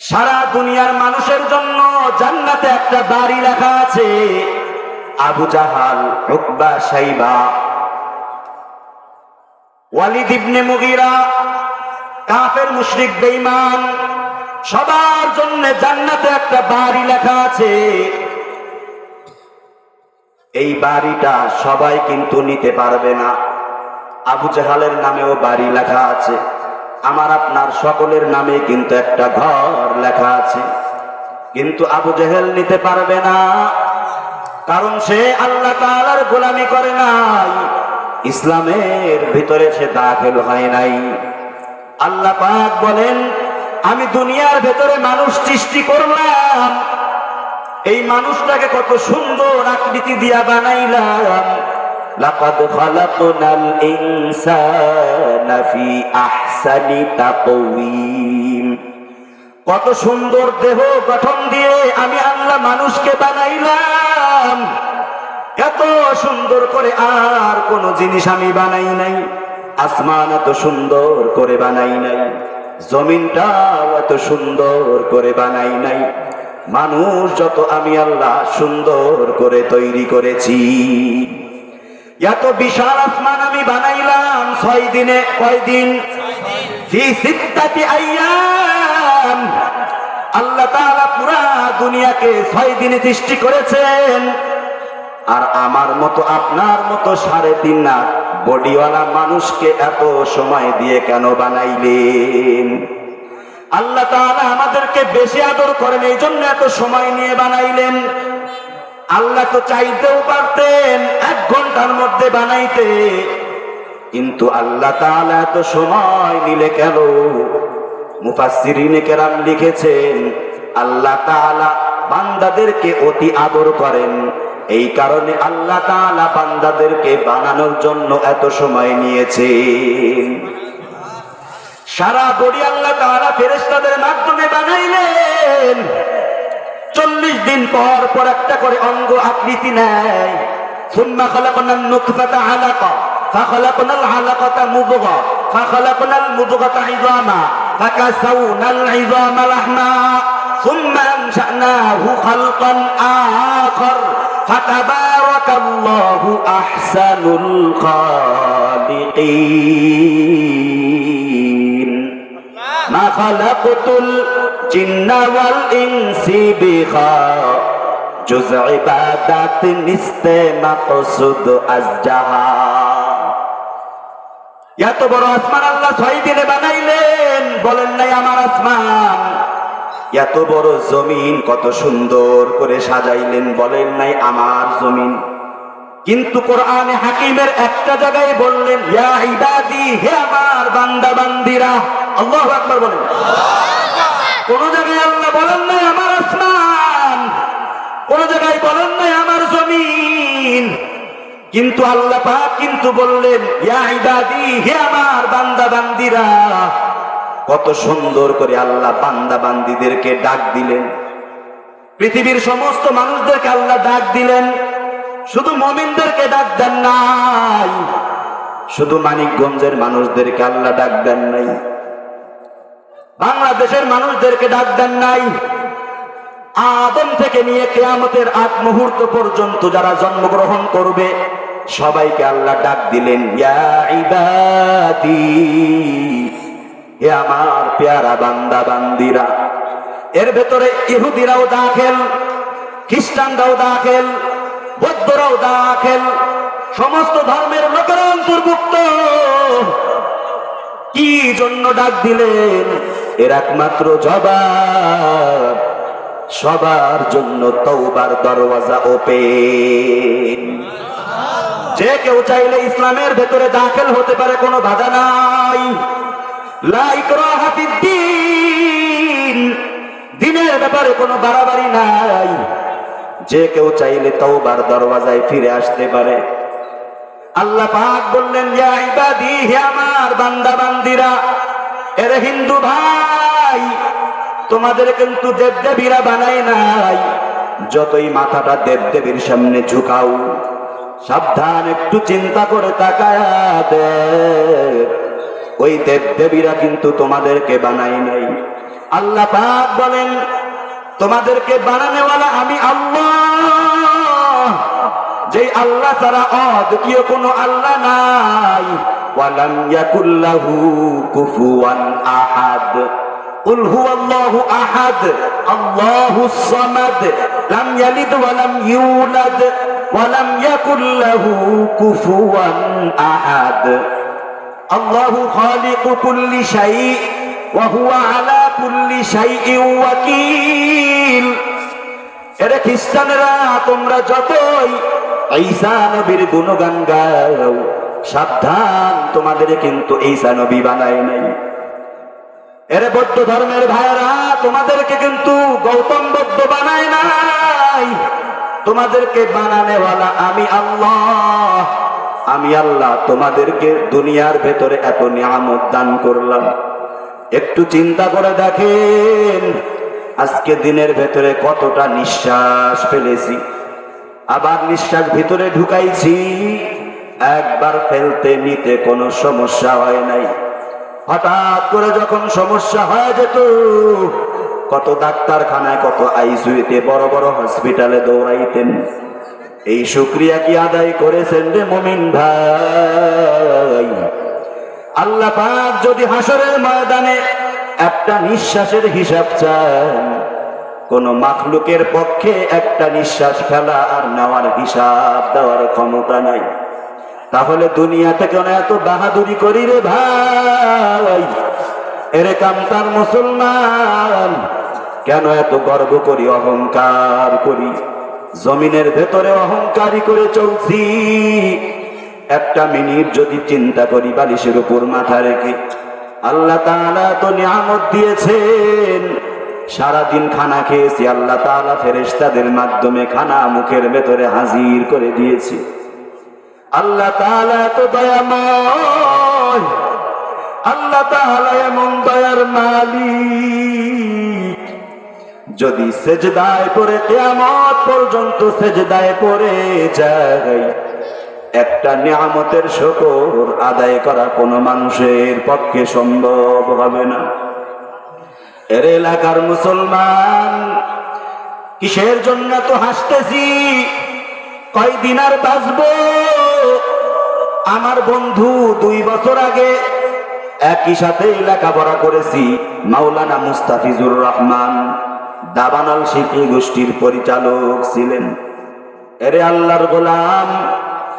সারা দুনিয়ার মানুষের জন্য জান্নাতে একটা বাড়ি লেখা আছে। আবু জাহাল, উকবা, শাইবা, ওয়ালিদ ইবনে মুগীরা, কাফের, মুশরিক, বেঈমান, সবার জন্য জান্নাতে একটা বাড়ি লেখা আছে। এই বাড়িটা সবাই কিন্তু নিতে পারবে না। আবু জাহালের নামেও বাড়ি লেখা আছে, আমার আপনার সকলের নামে কিন্তু একটা ঘর লেখা আছে, কিন্তু আবু জাহেল নিতে পারবে না, কারণ সে আল্লাহ তাআলার গোলামি করে নাই, ইসলামের ভিতরে সে দাখিল হয় নাই। আল্লাহ পাক বলেন, আমি দুনিয়ার ভেতরে মানুষ সৃষ্টি করলাম, এই মানুষটাকে কত সুন্দর আকৃতি দিয়া বানাইলাম। লাকাদ খালাকনাল ইনসানা ফি আহসানি তাকওয়িম, কত সুন্দর দেহ গঠন দিয়ে আমি আল্লাহ মানুষকে বানাইলাম। এত সুন্দর করে আর কোন জিনিস আমি বানাই নাই। আসমান এত সুন্দর করে বানাই নাই, জমিনটাও এত সুন্দর করে বানাই নাই। মানুষ যত আমি আল্লাহ সুন্দর করে তৈরি করেছি। এত বিশাল আসমান আমি বানাইলাম 6 দিনে। কয়দিন? ফি সিত্তাতি আইয়াম। আল্লাহ তাআলা পুরা দুনিয়াকে 6 দিনে সৃষ্টি করেছেন। আর আমার মতো আপনার মতো 3.5 লাখ বডিওয়ালা মানুষকে এত সময় দিয়ে কেন বানাইলেন? আল্লাহ তাআলা আমাদেরকে বেশি আদর করেন, এই জন্য এত সময় নিয়ে বানাইলেন। আল্লাহ তো চাইতেও পারতেন 1 ঘন্টার মধ্যে বানাইতে, কিন্তু আল্লাহ তাআলা এত সময় নিলে কেন? মুফাসসিরিনে কেরাম লিখেছেন, আল্লাহ তাআলা বান্দাদেরকে অতি আদর করেন, এই কারণে আল্লাহ তাআলা বান্দাদেরকে বানানোর জন্য এত সময় নিয়েছেন। সারা বডি আল্লাহ তাআলা ফেরেশতাদের মাধ্যমে বানাইলেন। 40 দিন পর পর একটা করে অঙ্গ আকৃতি নেয়। সুম্মা খালাকনান নুতফাতা আলাকা, ফাখালাকনাল আলাকাতা মুদগা, ফাখালাকনাল মুদগাতা ইযামা, ফাকাসাউনাল ইযামা লাহমা, সুম্মা আনশানাহু খালকান আখার, ফাতাবারাকাল্লাহু আহসানুল খালিকিন। মা খালাকতুল জিন্না ওয়াল ইনসি বিখা জুজ ইবাদাত নিস্তে মাকসুদ আজজাহা। এত বড় আসমান আল্লাহ 6 দিনে বানাইলেন, বলেন নাই আমার আসমান। এত বড় জমিন কত সুন্দর করে সাজাইলেন, বলেন নাই আমার জমিন। কিন্তু কোরআনে হাকিমের একটা জায়গায় বললেন, ইয়া ইবাদি, হে আমার বান্দা বান্দিরা। আল্লাহু আকবার বলেন। কোন জায়গায় আল্লাহ বলেন নাই আমার আসমান, কোন জায়গায় বলেন নাই আমার জমিন, কিন্তু আল্লাহ পাক কিন্তু বললেন, ইয়া ইবাদি, হে আমার বান্দা বান্দিরা। কত সুন্দর করে আল্লাহ বান্দা বান্দিদেরকে ডাক দিলেন। পৃথিবীর সমস্ত মানুষদেরকে আল্লাহ ডাক দিলেন, শুধু মুমিনদেরকে ডাক দেন নাই, শুধু মানিকগঞ্জের মানুষদেরকে আল্লাহ ডাক দেন নাই, বাংলাদেশের মানুষদেরকে ডাক দেন নাই। আদম থেকে নিয়ে কিয়ামতের আগ মুহূর্ত পর্যন্ত যারা জন্মগ্রহণ করবে সবাইকে আল্লাহ ডাক দিলেন, ইয়া ইবাদি, হে আমার পেয়ারা বান্দা বান্দিরা। এর ভেতরে ইহুদিরাও দাখিল, খ্রিস্টানরাও দাখিল, বৌদ্ধরাও দাখিল, সমস্ত ধর্মের লোকেরা অন্তর্ভুক্ত। কি জন্য ডাক দিলেন? এর একমাত্র জবাব, সবার জন্য তওবার দরওয়াজা ওপেন। যে কেউ চাইলে ইসলামের ভেতরে দাখিল হতে পারে, কোনো বাধা নাই। লা ইকরাহা ফিদ্দীন, দ্বীনের ব্যাপারে কোনো বাড়াবাড়ি নাই। যে কেউ চাইলে তওবার দরওয়াজায় ফিরে আসতে পারে। আল্লাহ পাক বললেন, ইয়া ইবাদি, হে আমার বান্দা বান্দিরা। এর হিন্দু ভাই, তোমাদের কিন্তু দেবদেবীরা বানায় নাই। যতই মাথাটা দেবদেবীর সামনে ঝুঁকাও, সাবধান, একটু চিন্তা করে তাকায়া দেখ, ওই দেবদেবীরা কিন্তু তোমাদেরকে বানায় নাই। আল্লাহ পাক বলেন, তোমাদেরকে বানানেওয়ালা আমি আল্লাহ, যে আল্লাহ ছাড়া অদ্বিতীয় কোনো আল্লাহ নাই। ওয়ালাম ইয়াকুল লাহু কুফুয়ান আহাদ। কুল হুয়াল্লাহু আহাদ আল্লাহুস সামাদ লাম ইয়ালিদ ওয়া লাম ইউলাদ ওয়া লাম ইয়াকুল লাহু কুফুয়ান আহাদ। আল্লাহু খালিকু কুল্লি শাই ওয়া হুয়া আলা কুল্লি শাইইন ওয়াকিল। এরে খ্রিস্টানেরা, তোমরা যতই ঈসা নবীর গুণগান গাও, সাবধান, তোমাদের কিন্তু ঈসা নবী বানায় নাই। এরে বৌদ্ধ ধর্মের ভাইরা, তোমাদেরকে কিন্তু গৌতম বুদ্ধ বানায় নাই। তোমাদেরকে বানানেওয়ালা আমি আল্লাহ। আমি আল্লাহ তোমাদেরকে দুনিয়ার ভেতরে এত নিয়ামত দান করলাম। একটু চিন্তা করে দেখেন, আজকে দিনের ভেতরে কতটা নিঃশ্বাস ফেলেছি, আবার নিঃশ্বাস ভিতরে ঢুকাইছি, একবার ফেলতে নিতে কোনো সমস্যা হয় নাই। হঠাৎ করে যখন সমস্যা হয়ে যেত, কত ডাক্তারখানায়, কত আইসিইউতে, বড় বড় হসপিটালে দৌড়াইতেন। এই শুকরিয়া কি আদায় করেছেন রে মুমিন ভাই? আল্লাহ পাক যদি হাসরের ময়দানে একটা নিঃশ্বাসের হিসাব চান, কোন মাখলুকের পক্ষে একটা নিঃশ্বাস ফেলা আর নেওয়ার হিসাব দেওয়ার ক্ষমতা নাই। তাহলে দুনিয়া থেকে এত বাহাদুরি করি রে ভাই? এরে কামতার মুসলমান, কেন এত গর্ব করি, অহংকার করি? জমিনের ভেতরে অহংকারী করে চলছি। একটা মিনিট যদি চিন্তা করি, বালিশের উপর মাথা রেখে আল্লাহ তাআলা তো নিয়ামত দিয়েছেন। সারাদিন খানা খেয়েছি, আল্লাহ তাআলা ফেরেশতাদের মাধ্যমে খানা মুখের ভেতরে হাজির করে দিয়েছে। আল্লাহ তাআলা তো দয়াময়, আল্লাহ তাআলা এমন দয়ার মালিক, যদি সেজদায় পড়ে কিয়ামত পর্যন্ত সেজদায় পড়ে যায়, একটা নিয়ামতের শুকর আদায় করা কোনো মানুষের পক্ষে সম্ভব হবে না। এর এলাকার মুসলমান, কিসের জন্য তো হাসতেছি? কয়দিন আর বাঁচবো? আমার বন্ধু 2 বছর আগে একই সাথে লেখাপড়া করেছি, মাওলানা মুস্তাফিজুর রহমান দাবানল শিক্ষী গোষ্ঠীর পরিচালক ছিলেন। এরে আল্লাহর গোলাম,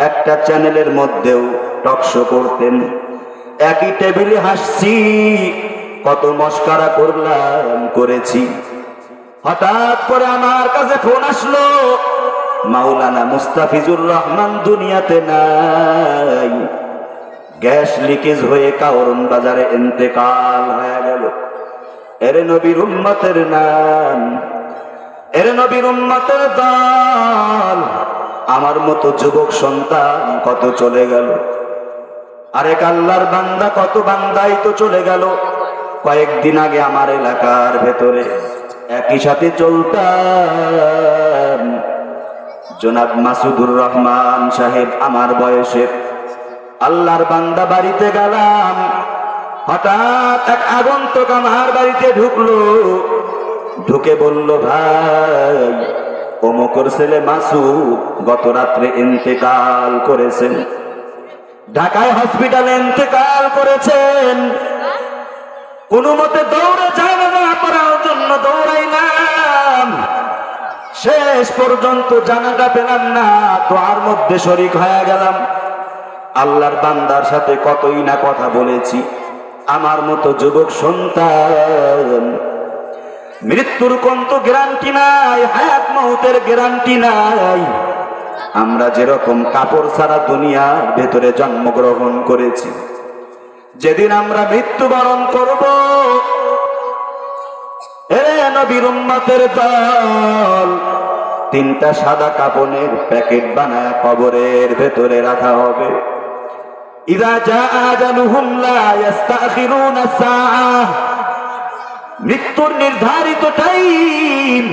একটা চ্যানেলের মধ্যেও টকশো করতেন। একই টেবিলে হাসছি, কত মস্কারা করলাম, করেছি। হঠাৎ করে আমার কাছে ফোন আসলো, মাওলানা মুস্তাফিজুর রহমান দুনিয়াতে নাই, গ্যাস লিকেজ হয়ে কারণ বাজারে ইন্তেকাল হয়ে গেল। এরে নবীর উম্মতের নাম, এরে নবীর উম্মতের দল, আমার মতো যুবক সন্তান কত চলে গেল। আরেক আল্লাহর বান্দা, কত বান্দাই তো চলে গেল। কয়েকদিন আগে আমার এলাকার ভেতরে একই সাথে চলতাম, জনাব মাসুদুর রহমান সাহেব আমার বয়সের, আল্লাহর বান্দা বাড়িতে গেলাম। হঠাৎ এক আগন্তুক আমার বাড়িতে ঢুকলো, ঢুকে বলল, ভাই অমুকের ছেলে মাসুদ গত রাত্রে ইন্তেকাল করেছেন, ঢাকায় হসপিটালে ইন্তেকাল করেছেন। কোনো মতে দৌড়ে জানাজা পড়ার জন্য দৌড়াইলাম, শেষ পর্যন্ত জানাজা পেলাম না, দোয়ার মধ্যে শরীক হয়ে গেলাম। আল্লাহর বান্দার সাথে কতই না কথা বলেছি। আমার মতো যুবক সন্তান, মৃত্যুর কোন তো গ্যারান্টি নাই, হায়াত মউতের গ্যারান্টি নাই। আমরা যেরকম কাপড় ছাড়া দুনিয়ার ভেতরে জন্মগ্রহণ করেছি, যেদিন আমরা মৃত্যুবরণ করব, এ নবীর উম্মতের দল, 3টা সাদা কাপড়ের প্যাকেট বানায় কবরের ভেতরে রাখা হবে। ইযা জাআ আজালুহুম লা ইস্তাখিরুনা সাআহ, মৃত্যুর নির্ধারিত টাইম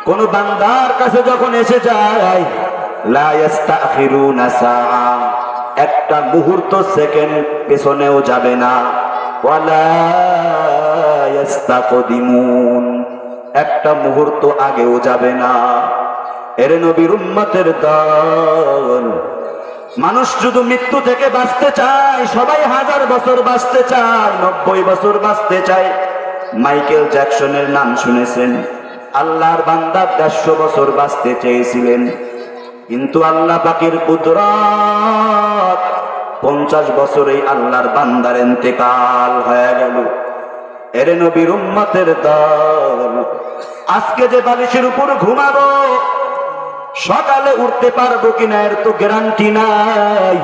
কোন বান্দার কাছে যখন এসে যায়, লা ইস্তাখিরুনা সাআহ, একটা মুহূর্ত সেকেন্ড পেছনেও যাবে না। ওয়ালা ইস্তাকদিমুন, একটা মুহূর্ত আগেও যাবে না। এর নবীর উম্মতের দল, মানুষ শুধু মৃত্যু থেকে বাঁচতে চায়, সবাই 1000 বছর বাঁচতে চায়, 90 বছর বাঁচতে চায়। মাইকেল জ্যাকসনের নাম শুনেছেন, আল্লাহর বান্দা 150 বছর বাঁচতে চেয়েছিলেন, কিন্তু আল্লাহ পাকের কুদরত 50 বছরেই আল্লাহর বান্দার ইন্তেকাল হয়ে গেল। এর নবীর উম্মতের দল, আজকে যে বালিশের উপর ঘুমাবো সকালে উঠতে পারবো কিনা এর তো গ্যারান্টি নাই।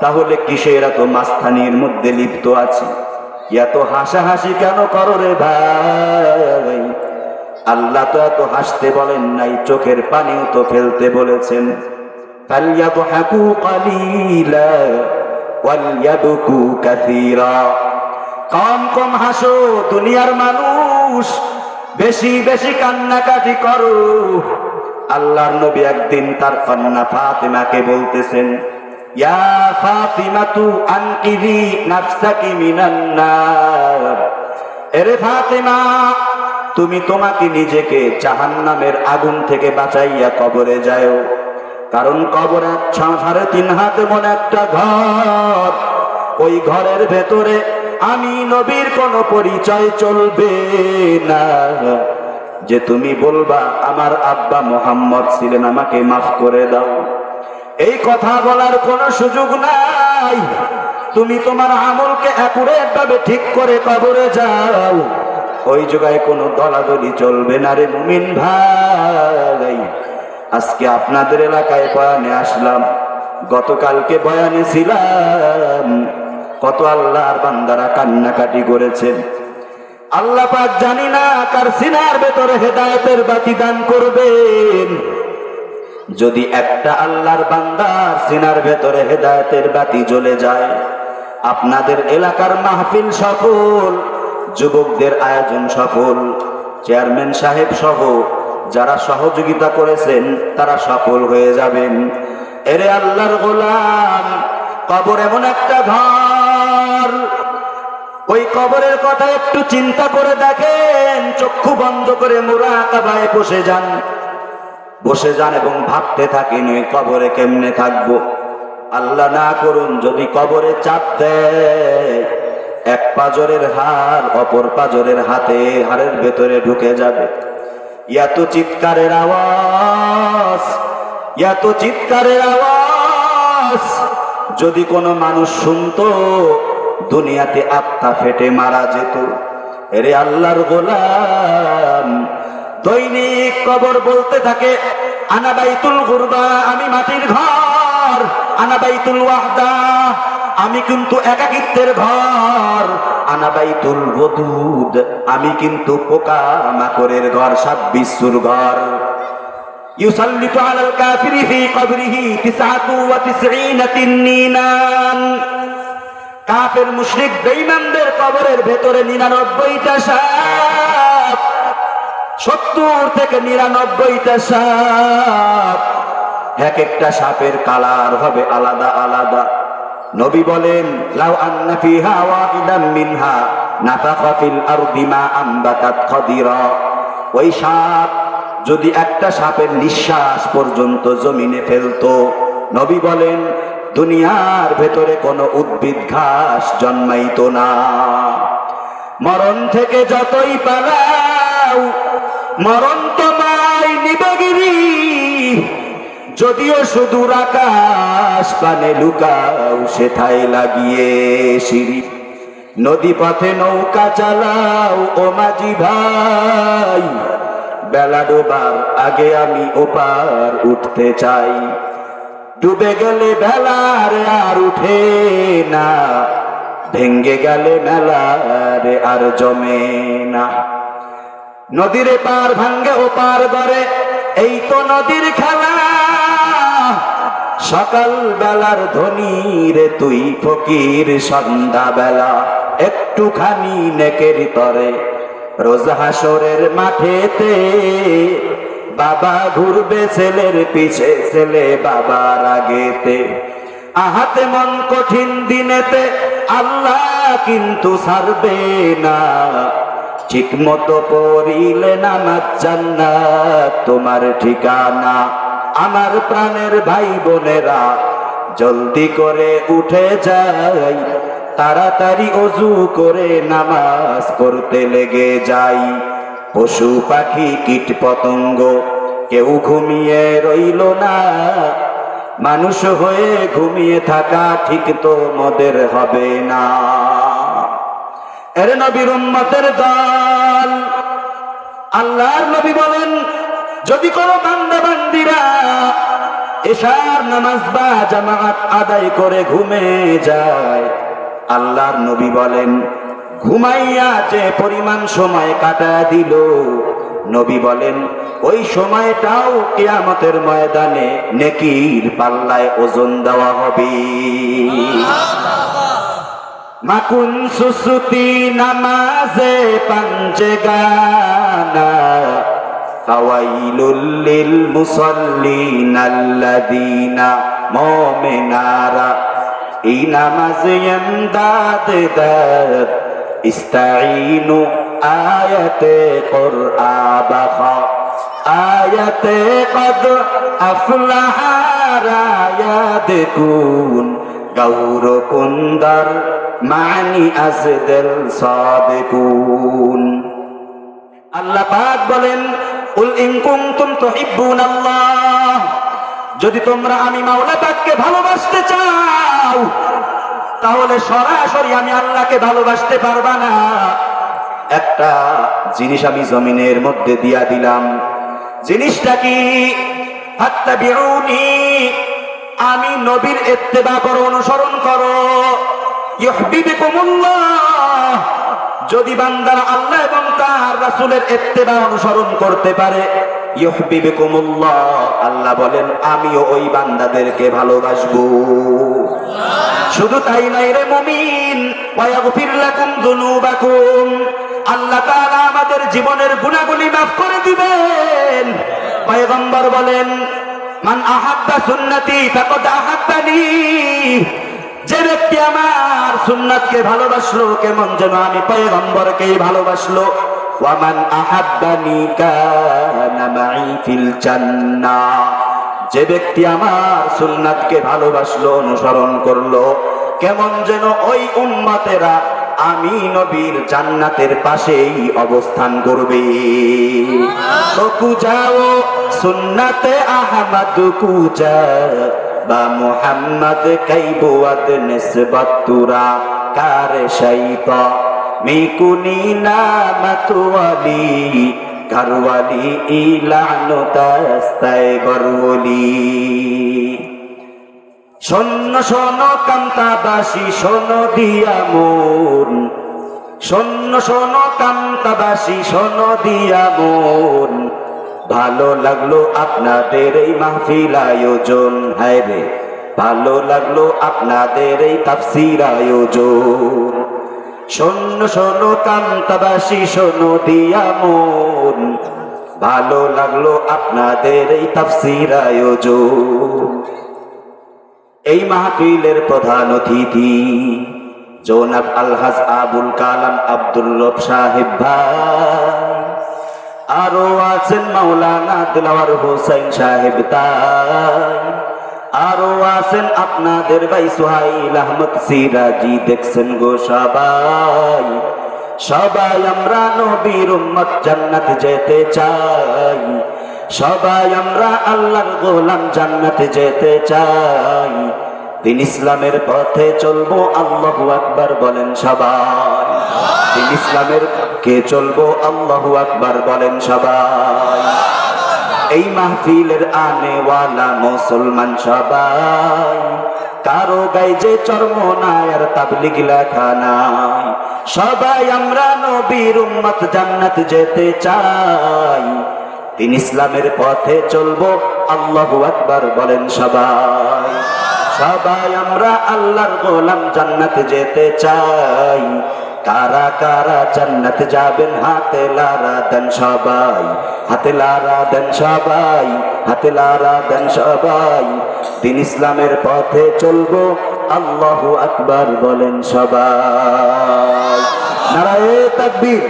তাহলে কিসের এত মাস্তানির মধ্যে লিপ্ত আছে? এত হাসাহাসি কেন করো রে ভাই? আল্লাহ তো এত হাসতে বলেন নাই, চোখের পানিও তো ফেলতে বলেছেন। ফালইয়াদহাকু কালিলা ওয়ালইয়াবকু কাসীরা, কম কম হাসো দুনিয়ার মানুষ, বেশি বেশি কান্নাকাটি করো। আল্লাহর নবী একদিন তার কন্যা ফাতিমাকে বলতেছেন, ইয়া ফাতিমাতু আনকিযি নাফসাকি মিনান নার, এরে ফাতিমা তুমি তোমাকে নিজেকে জাহান্নামের আগুন থেকে বাঁচাইয়া কবরে যাও। কারণ কবর 3.5 হাত এমন একটা ঘর, ওই ঘরের ভেতরে আমি নবীর কোনো পরিচয় চলবে না যে তুমি বলবা আমার আব্বা মুহাম্মদ ছিলেন, আমাকে মাফ করে দাও। এই কথা বলার কোনো সুযোগ নাই। তুমি তোমার আমলকে অ্যাকুরেট ভাবে ঠিক করে কবরে যাও, ওই জায়গায় কোনো দলাদলি চলবে না রে মুমিন ভাই। আজকে আপনাদের এলাকায় বয়ানে আসলাম, গতকালকে বয়ানে ছিলাম, কত আল্লাহর বান্দারা কান্নাকাটি করেছেন। আল্লাহ পাক জানি না কার সিনার ভেতরে হেদায়েতের বাতি দান করবেন। যদি একটা আল্লাহর বান্দার সিনার ভেতরে হেদায়েতের বাতি জ্বলে যায়, আপনাদের এলাকার মাহফিল সফল, যুবকদের আয়োজন সফল, চেয়ারম্যান সাহেব সহ যারা সহযোগিতা করেছেন তারা সফল হয়ে যাবেন। এরে আল্লাহর গোলাম, কবর এমন একটা ঘর, ওই কবরের কথা একটু চিন্তা করে দেখেন, চক্ষু বন্ধ করে মুরাকাবায় বসে যান এবং ভাবতে থাকেন ওই কবরে কেমনে থাকবো। আল্লাহ না করুন যদি কবরে চাপ দেয়, এক পাজরের হাড় অপর পাজরের হাড়ের ভেতরে ঢুকে যাবে। এত চিৎকারের আওয়াজ, এত চিৎকারের আওয়াজ যদি কোনো মানুষ শুনতো, দুনিয়াতে আত্মা ফেটে মারা যেত। এরে আল্লাহর গোলাম, দৈনিক কবর বলতে থাকে আনা বাইতুল গুরবা, আমি মাটির ঘর, আনা বাইতুল ওয়াহদা, আমি কিন্তু একাকিত্বের ঘর, আনা বাইতুল ওদুদ, আমি কিন্তু পোকা মাকড়ের ঘর, 26 ঘর। ইউসাল্লিতু আলাল কাফিরি ফি কবরিহি 99 তিন্নিনান, কাফের মুশরিক বেঈমানদের কবরের ভেতরে 99টা সাপ, 70 থেকে 99টা সাপ। এক একটা সাপের কালার হবে আলাদা আলাদা। নবী বলেন, লাউ আন্না ফিহা ওয়াহিদাম মিনহা নাফাখা ফিল আরদি মা আমবাতাত খাদিরা, ওই সাপ যদি একটা সাপের নিঃশ্বাস পর্যন্ত জমিনে ফেলতো, নবী বলেন দুনিয়ার ভেতরে কোনো উদ্ভিদ ঘাস জন্মাইতো না। মরণ থেকে যতই পালাও, মরণ তোমায় নিবেগিরি, যদিও সুদূর আকাশ পানে লুকাও, সেথায় লাগিয়ে সিঁড়ি। নদী পথে নৌকা চালাও ও মাঝি ভাই, বেলা ডোবার আগে আমি ওপার উঠতে চাই। ডুবে গেলে বেলার আর উঠে না, ভেঙ্গে গেলে মেলার আর জমে না। নদীর পার ভাঙ্গে ওপার গড়ে, এই তো নদীর খেলা। সকাল বেলার ধনী রে তুই ফকির, সন্ধ্যা বেলা একটুখানি নেকের তরে, রোজ হাসরের মাঠেতে বাবা ঘুরবে ছেলের পিছে, ছেলে বাবার আগেতে। আহাতে মন কঠিন দিনেতে আল্লাহ কিন্তু ছাড়বে না, ঠিক মতো পড়িলে নামাজ জান্নাত তোমার ঠিকানা। আমার প্রাণের ভাই বোনেরা, জলদি করে উঠে যাই, তাড়াতাড়ি অজু করে নামাজ পড়তে লেগে যাই। পশু পাখি কীট পতঙ্গ কেউ ঘুমিয়ে রইল না, মানুষ হয়ে ঘুমিয়ে থাকা ঠিক তো মোদের হবে না। এর নবীর উম্মতের দল, আল্লাহর নবী বলেন, যদি কোনো বান্দা বান্দিরা এশার নামাজ বা জামাত আদায় করে ঘুমে যায়, আল্লাহর নবী বলেন, ঘুমাইয়া যে পরিমাণ সময় কাটায় দিল, নবী বলেন ওই সময়টাও কিয়ামতের ময়দানে নেকির পাল্লায় ওজন দেওয়া হবে। মাকুন সুসুতি নামাজে পাঞ্জে গানা, ফাওয়াইলুল লিল মুসাল্লিন আল্লাযীনা মুমিনারা। এই নামাজে ইমদাদ দাদ ইস্তাঈনু আয়াতে কুরআবা, আয়াতে কদ আফলাহা রায়াদ কুন গৌর কুন্দর মানি আজদল সাদিকুন। আল্লাহ পাক বলেন, কুল ইন কুনতুম তুহিব্বুনাল্লাহ, যদি তোমরা আমি মাওলা পাককে ভালোবাসতে চাও, তাহলে সরাসরি আমি আল্লাহকে ভালোবাসতে পারবা না। একটা জিনিস আমি জমিনের মধ্যে দিয়া দিলাম, জিনিসটা কি? ফাত্তাবিউনি, আমি নবীর ইত্তেবা করো, অনুসরণ করো। ইউহিব্বুকুমুল্লাহ, যদি বান্দারা আল্লাহ এবং তার রাসূলের ইত্তেবা অনুসরণ করতে পারে, ইউহিব্বুকুমুল্লাহ, আল্লাহ বলেন আমিও ওই বান্দাদেরকে ভালোবাসবো। শুধু তাই নাই রে মুমিন, ওয়া ইয়াগফির লাকুম যুনুবাকুম, আল্লাহ তাআলা আমাদের জীবনের গুনাহগুলি মাফ করে দিবেন। পয়গম্বর বলেন, মান আহাব্বা সুন্নতি ফাকাদ আহাব্বানি, যে ব্যক্তি আমার সুন্নাতকে ভালোবাসলো, কেমন যেন আমি পয়গম্বরকেই ভালোবাসলো। ওয়া মান আহাব্বানি কানা মাই ফিল জান্নাহ, যে ব্যক্তি আমার সুন্নাতকে ভালোবাসলো, অনুসরণ করলো, কেমন যেন ওই উম্মতেরা আমি নবীর জান্নাতের পাশেই অবস্থান করবে। তো কুজাও সুন্নাতে আহমদ কুজা বা মুহাম্মদ কাইবুয়াত নিসবত তুরা কার শাইতা মিকুনি নামাতওয়ালি ঘরওয়ালি ইলানো তাস্তায় গরওয়ালি। শোন শোন কান্তাবাসী, শোনো দিয়া মন, শোন শোন কান্তাবাসী, শোনো দিয়া মন, ভালো লাগলো আপনাদের এই মাহফিল আয়োজন, হায় রে ভালো লাগলো আপনাদের এই তাফসীর আয়োজন। শোন শোন কান্তাবাসী, শোনো দিয়া মন, ভালো লাগলো আপনাদের এই তাফসীর আয়োজন। এই মাহফিলের প্রধান অতিথি জনাব আলহাজ আবুল কালাম আব্দুল রব সাহেব ভাই, আরো আছেন মাওলানা দিলওয়ার হোসেন সাহেব তাই, আরো আছেন আপনাদের ভাই সুহাইল আহমদ সিরাজি। দেখছেন গো সবাই, সবাই আমরা নবীর উম্মত জান্নাত যেতে চাই, সবাই আমরা আল্লাহর গোলাম জান্নাতে যেতে চাই। দিন ইসলামের পথে চলবো, আল্লাহু আকবার বলেন সবাই। দিন ইসলামের পথে চলবো, আল্লাহু আকবার বলেন সবাই। এই মাহফিলের আনেওয়ালা মুসলমান সবাই, কারো গায়ে যে চর্ম নাই আর তাবলীগ লেখা নাই, সবাই আমরা নবীর উম্মত জান্নাত যেতে চাই। দিন ইসলামের পথে চলবো, আল্লাহু আকবার বলেন সবাই। সবাই আমরা আল্লাহর গোলাম জান্নাতে যেতে চাই। কারা কারা জান্নাতে যাবেন হাতে লারা দেন সবাই, হাতে লারা দেন সবাই, হাতে লারা দেন সবাই। দিন ইসলামের পথে চলবো, আল্লাহু আকবার বলেন সবাই। নারায়ে তাকবীর।